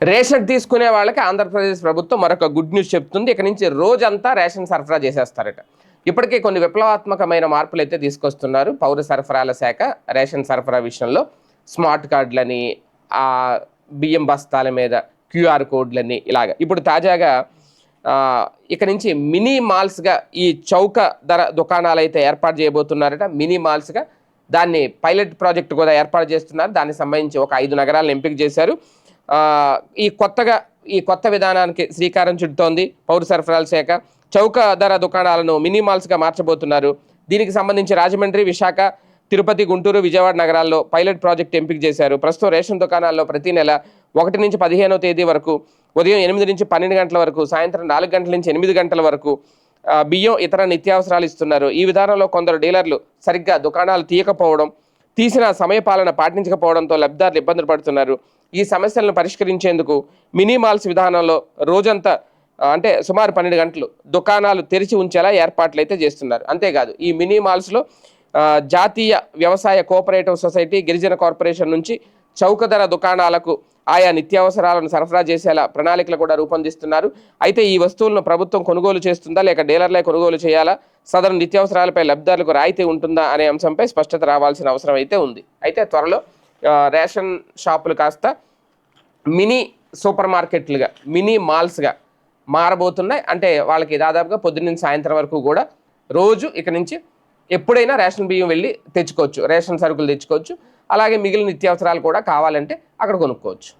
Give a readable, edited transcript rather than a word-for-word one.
Ration తీసుకునే వాళ్ళకి ఆంధ్రప్రదేశ్ ప్రభుత్వం మరొక గుడ్ న్యూస్ చెప్తుంది. ఇక నుంచి రోజంతా రేషన్ సరఫరా చేసేస్తారట. ఇప్పటికే కొన్ని విప్లవాత్మకమైన మార్పులు అయితే తీసుకొస్తున్నారు పౌర సరఫరాల శాఖ. రేషన్ సరఫరా విషయంలో స్మార్ట్ కార్డులని, ఆ బియ్యం బస్తాల మీద క్యూఆర్ కోడ్లని ఇలాగ. ఇప్పుడు తాజాగా ఇక నుంచి మినీ మాల్స్గా ఈ చౌక ధర దుకాణాలు అయితే ఏర్పాటు చేయబోతున్నారట. మినీ మాల్స్గా దాన్ని పైలట్ ప్రాజెక్ట్ కూడా ఏర్పాటు చేస్తున్నారు. దానికి సంబంధించి ఒక 5 నగరాలను ఎంపిక చేశారు. ఈ కొత్త విధానానికి శ్రీకారం చుడుతోంది పౌర సరఫరాల శాఖ. చౌక ధర దుకాణాలను మినీ మాల్స్గా మార్చబోతున్నారు. దీనికి సంబంధించి రాజమండ్రి, విశాఖ, తిరుపతి, గుంటూరు, విజయవాడ నగరాల్లో పైలట్ ప్రాజెక్ట్ ఎంపిక చేశారు. ప్రస్తుతం రేషన్ దుకాణాల్లో ప్రతి నెల 1 నుంచి 15వ తేదీ వరకు ఉదయం 8 నుంచి 12 గంటల వరకు, సాయంత్రం 4 గంటల నుంచి 8 గంటల వరకు బియ్యం, ఇతర నిత్యావసరాలు ఇస్తున్నారు. ఈ విధానంలో కొందరు డీలర్లు సరిగ్గా దుకాణాలు తీయకపోవడం, తీసిన సమయపాలన పాటించకపోవడంతో లబ్ధిదారులు ఇబ్బందులు పడుతున్నారు. ఈ సమస్యలను పరిష్కరించేందుకు మినీ మాల్స్ విధానంలో రోజంతా అంటే సుమారు 12 గంటలు దుకాణాలు తెరిచి ఉంచేలా ఏర్పాట్లు అయితే చేస్తున్నారు. అంతేకాదు ఈ మినీ మాల్స్లో జాతీయ వ్యవసాయ కోఆపరేటివ్ సొసైటీ, గిరిజన కార్పొరేషన్ నుంచి చౌక ధర దుకాణాలకు ఆయా నిత్యావసరాలను సరఫరా చేసేలా ప్రణాళికలు కూడా రూపొందిస్తున్నారు. అయితే ఈ వస్తువులను ప్రభుత్వం కొనుగోలు చేస్తుందా లేక డీలర్లే కొనుగోలు చేయాలా, సదరు నిత్యావసరాలపై లబ్ధిదారులకు రాయితీ ఉంటుందా అనే అంశంపై స్పష్టత రావాల్సిన అవసరం అయితే ఉంది. అయితే త్వరలో రేషన్ షాపులు కాస్త మినీ సూపర్ మార్కెట్లుగా, మినీ మాల్స్గా మారబోతున్నాయి. అంటే వాళ్ళకి దాదాపుగా పొద్దున్న సాయంత్రం వరకు కూడా రోజు ఇక నుంచి ఎప్పుడైనా రేషన్ బియ్యం వెళ్ళి తెచ్చుకోవచ్చు, రేషన్ సరుకులు తెచ్చుకోవచ్చు. అలాగే మిగిలిన నిత్యావసరాలు కూడా కావాలంటే అక్కడ కొనుక్కోవచ్చు.